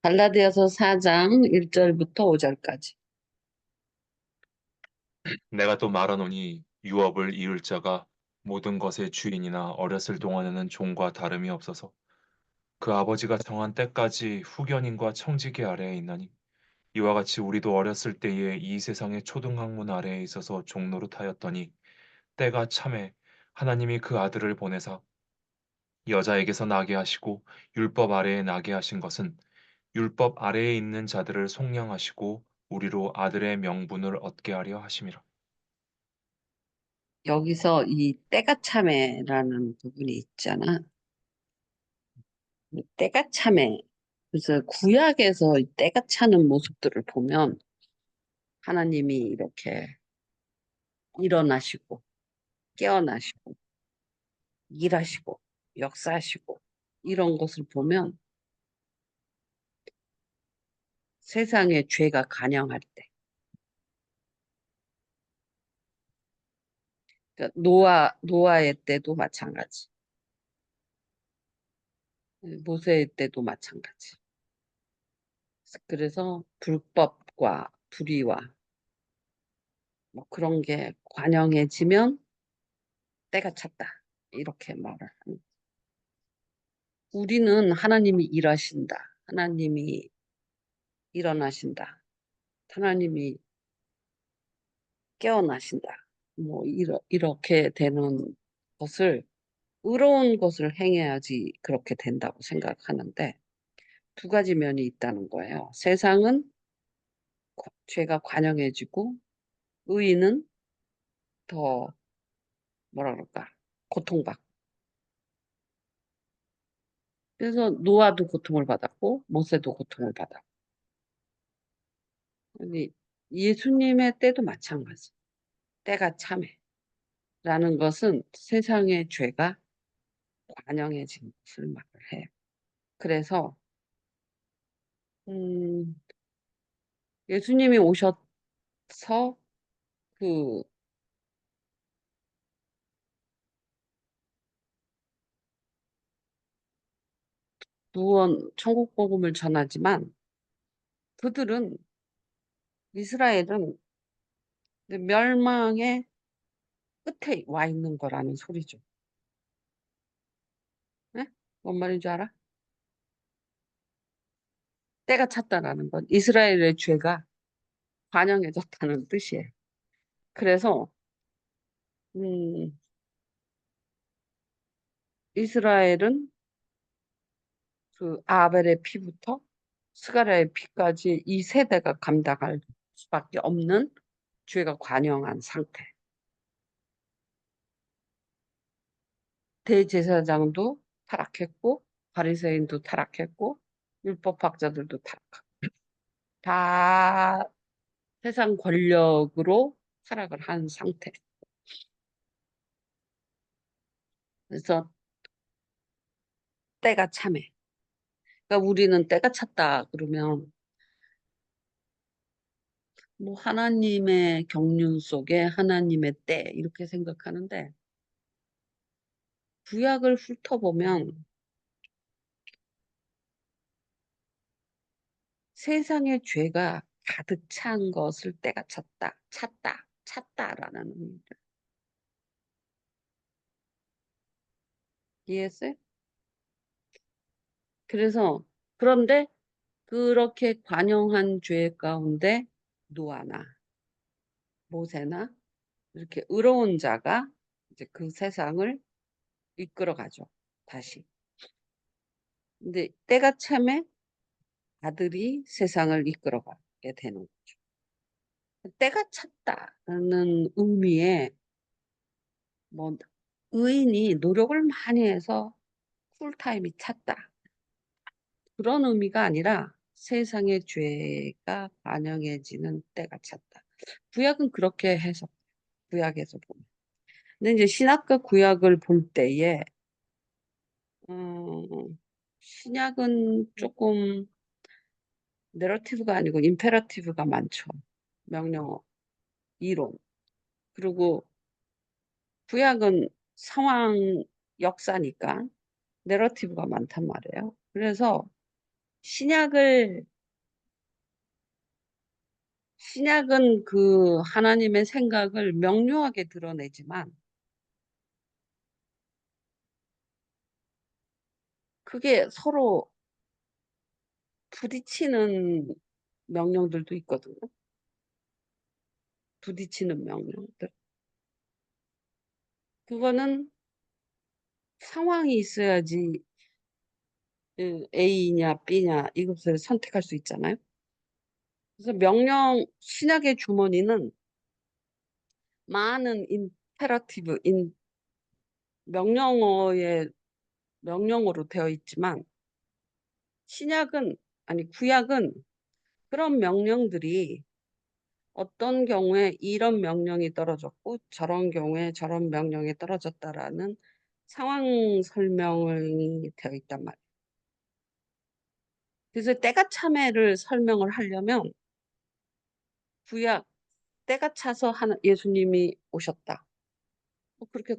갈라디아서 4장 1절부터 5절까지. 내가 또 말하노니 유업을 이을 자가 모든 것의 주인이나 어렸을 동안에는 종과 다름이 없어서 그 아버지가 정한 때까지 후견인과 청지기 아래에 있나니 이와 같이 우리도 어렸을 때에 이 세상의 초등학문 아래에 있어서 종노릇하였더니 때가 참에 하나님이 그 아들을 보내사 여자에게서 나게 하시고 율법 아래에 나게 하신 것은 율법 아래에 있는 자들을 속량하시고 우리로 아들의 명분을 얻게 하려 하심이라. 여기서 이 때가 참에라는 부분이 있잖아. 이 때가 참에. 그래서 구약에서 이 때가 차는 모습들을 보면 하나님이 이렇게 일어나시고 깨어나시고 일하시고 역사하시고 이런 것을 보면 세상에 죄가 관영할 때, 그러니까 노아의 때도 마찬가지, 모세의 때도 마찬가지. 그래서 불법과 불의와 뭐 그런 게 관영해지면 때가 찼다. 이렇게 말을 하는. 우리는 하나님이 일하신다. 하나님이 일어나신다. 하나님이 깨어나신다. 뭐 이렇게 되는 것을 의로운 것을 행해야지 그렇게 된다고 생각하는데 두 가지 면이 있다는 거예요. 세상은 죄가 관영해지고 의인은 더 뭐라 그럴까? 고통받고. 그래서 노아도 고통을 받았고 모세도 고통을 받았고. 아니, 예수님의 때도 마찬가지. 때가 참해라는 것은 세상의 죄가 관영해진 것을 말을 해요. 그래서 음, 예수님이 오셔서 그 무언 천국 복음을 전하지만 그들은 이스라엘은 멸망의 끝에 와 있는 거라는 소리죠. 네? 뭔 말인 줄 알아? 때가 찼다라는 건 이스라엘의 죄가 관영해졌다는 뜻이에요. 그래서 음, 이스라엘은 그 아벨의 피부터 스가랴의 피까지 이 세대가 감당할 수밖에 없는 죄가 관영한 상태. 대제사장도 타락했고 바리새인도 타락했고 율법학자들도 타락하고 다 세상 권력으로 타락을 한 상태. 그래서 때가 참해. 그러니까 우리는 때가 찼다 그러면 뭐 하나님의 경륜 속에 하나님의 때 이렇게 생각하는데 구약을 훑어보면 세상의 죄가 가득 찬 것을 때가 찼다라는 의미입니다. 이해했어요? 그래서 그런데 그렇게 관영한 죄 가운데 노아나 모세나 이렇게 의로운 자가 이제 그 세상을 이끌어가죠. 다시. 근데 때가 참에 아들이 세상을 이끌어가게 되는 거죠. 때가 찼다는 의미에 뭐 의인이 노력을 많이 해서 쿨타임이 찼다. 그런 의미가 아니라 세상의 죄가 반영해지는 때가 찼다. 구약은 그렇게 해서 구약에서 보면. 근데 이제 신약과 구약을 볼 때에 신약은 조금 내러티브가 아니고 임페라티브가 많죠. 명령어, 이론. 그리고 구약은 상황, 역사니까 내러티브가 많단 말이에요. 그래서 신약을 신약은 그 하나님의 생각을 명료하게 드러내지만 그게 서로 부딪히는 명령들도 있거든요. 부딪히는 명령들. 그거는 상황이 있어야지 A냐 B냐 이것을 선택할 수 있잖아요. 그래서 신약의 주머니는 많은 임페라티브, 명령어의 명령어로 되어 있지만 구약은 그런 명령들이 어떤 경우에 이런 명령이 떨어졌고 저런 경우에 저런 명령이 떨어졌다라는 상황 설명이 되어 있단 말이에요. 그래서 때가 참회를 설명을 하려면 구약 때가 차서 예수님이 오셨다. 뭐 그렇게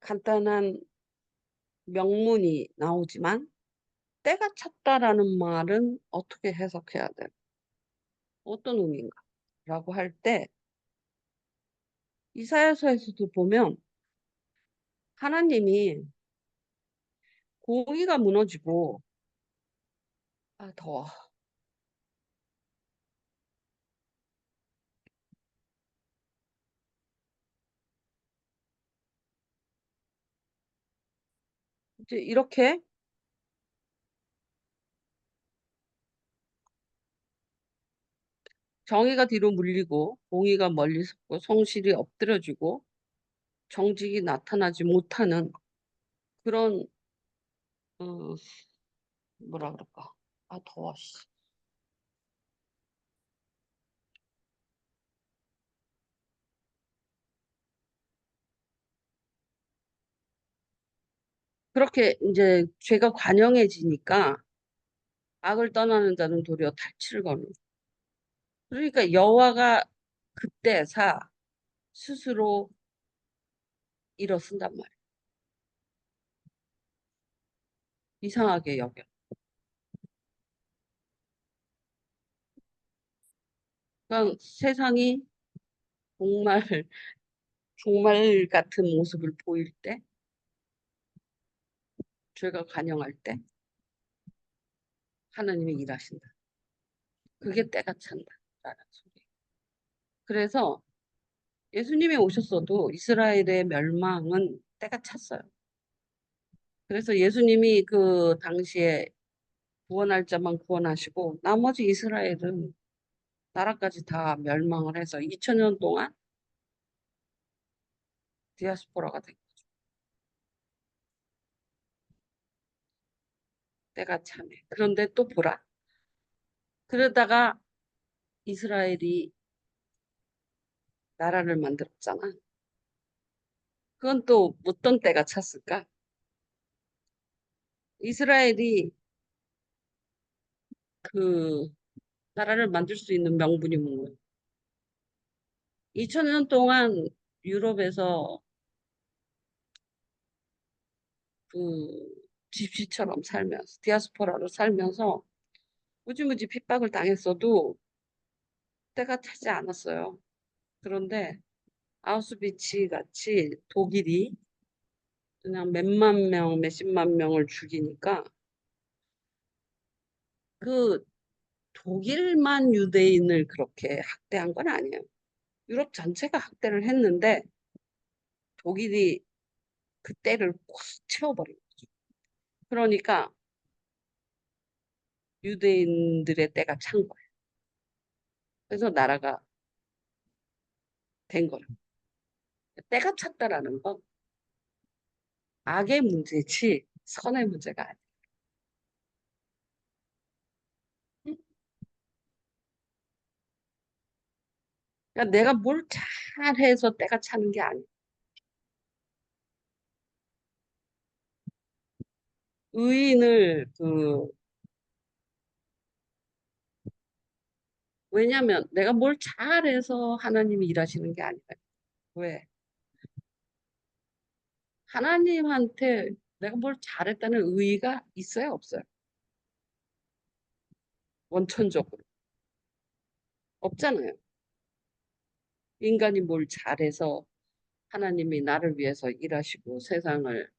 간단한 명문이 나오지만 때가 찼다라는 말은 어떻게 해석해야 돼? 어떤 의미인가라고 할 때 이사야서에서도 보면 하나님이 공의가 무너지고 더워. 이제 이렇게 정의가 뒤로 물리고 공의가 멀리 섰고 성실이 엎드려지고 정직이 나타나지 못하는 그런 어, 뭐라 그럴까? 더워. 씨. 그렇게 이제 죄가 관영해지니까 악을 떠나는 자는 도리어 탈취를 거는. 그러니까 여호와가 그때사 스스로 일어선단 말이에요. 이상하게 여겨. 그러니까 세상이 정말 종말 같은 모습을 보일 때, 죄가 관영할 때 하나님이 일하신다. 그게 때가 찬다라는 소리. 그래서 예수님이 오셨어도 이스라엘의 멸망은 때가 찼어요. 그래서 예수님이 그 당시에 구원할 자만 구원하시고 나머지 이스라엘은 나라까지 다 멸망을 해서 2000년 동안 디아스포라가 된 거죠. 때가 참해. 그런데 또 보라. 그러다가 이스라엘이 나라를 만들었잖아. 그건 또 어떤 때가 찼을까? 이스라엘이 그 나라를 만들 수 있는 명분이 뭐예요? 2000년 동안 유럽에서 그 집시처럼 살면서 디아스포라로 살면서 무지무지 핍박을 당했어도 때가 차지 않았어요. 그런데 아우슈비츠 같이 독일이 그냥 몇만 명, 몇십만 명을 죽이니까 그 독일만 유대인을 그렇게 학대한 건 아니에요. 유럽 전체가 학대를 했는데 독일이 그 때를 꽉 채워버린 거죠. 그러니까 유대인들의 때가 찬 거예요. 그래서 나라가 된 거예요. 때가 찼다라는 건 악의 문제지 선의 문제가 아니에요. 그러니까 내가 뭘 잘해서 때가 차는 게 아니에요. 의인을 왜냐면 내가 뭘 잘해서 하나님이 일하시는 게 아니에요. 왜? 하나님한테 내가 뭘 잘했다는 의의가 있어요, 없어요? 원천적으로. 없잖아요. 인간이 뭘 잘해서 하나님이 나를 위해서 일하시고 세상을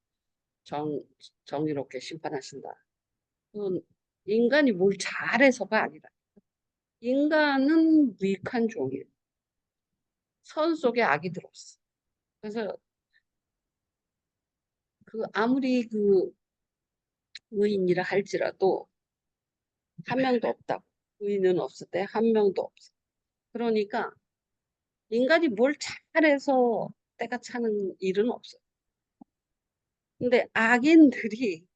정, 정의롭게 심판하신다. 그건 인간이 뭘 잘해서가 아니라 인간은 무익한 종이에요. 선 속에 악이 들었어. 그래서 그 아무리 그 의인이라 할지라도 한 명도 없다고. 의인은 없을 때 한 명도 없어. 그러니까 인간이 뭘 잘해서 때가 차는 일은 없어요. 근데 악인들이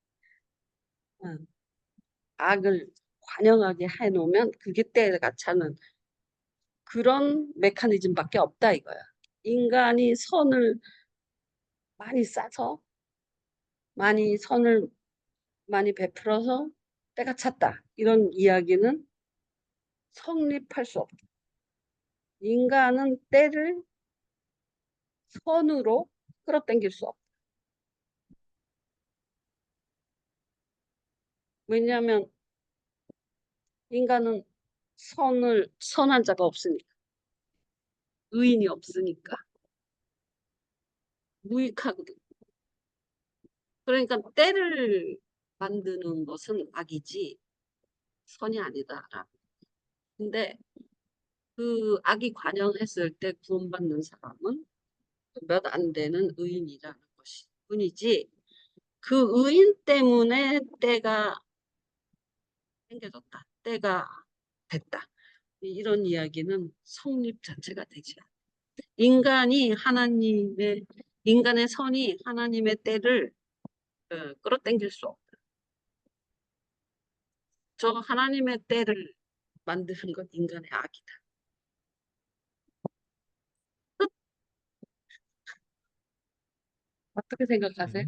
악을 관영하게 해놓으면 그게 때가 차는 그런 메커니즘밖에 없다 이거야. 인간이 선을 많이 싸서 선을 많이 베풀어서 때가 찼다. 이런 이야기는 성립할 수 없다. 인간은 때를 선으로 끌어당길 수 없다. 왜냐하면 인간은 선한 자가 없으니까. 의인이 없으니까. 무익하거든. 그러니까 때를 만드는 것은 악이지 선이 아니다. 근데 그 악이 관영했을 때 구원받는 사람은 몇 안 되는 의인이라는 것이 뿐이지 그 의인 때문에 때가 생겨졌다. 때가 됐다. 이런 이야기는 성립 자체가 되지 않아. 인간의 선이 하나님의 때를 끌어당길 수 없다. 저 하나님의 때를 만드는 건 인간의 악이다. 어떻게 생각하세요?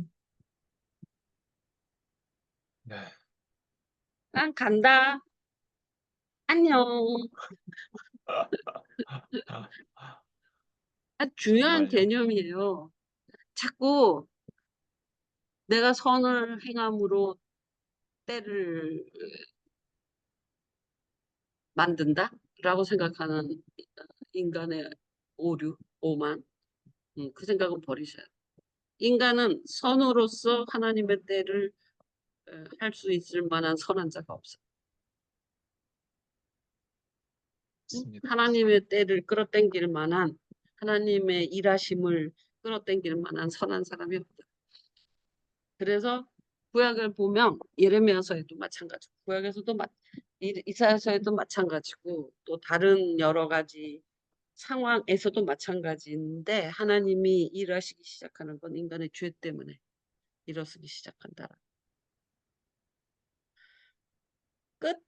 네. 난 간다. 안녕. 중요한 정말요. 개념이에요. 자꾸 내가 선을 행함으로 때를 만든다? 라고 생각하는 인간의 오만. 그 생각은 버리셔야 돼요. 인간은 선으로서 하나님의 때를 할 수 있을 만한 선한 자가 없어요. 맞습니다. 하나님의 때를 끌어당길 만한 하나님의 일하심을 끌어당길 만한 선한 사람이 없다. 그래서 구약을 보면 예레미야서에도 마찬가지고 구약에서도 이사야서에도 마찬가지고 또 다른 여러 가지 상황에서도 마찬가지인데 하나님이 일하시기 시작하는 건 인간의 죄 때문에 일어서기 시작한다. 끝.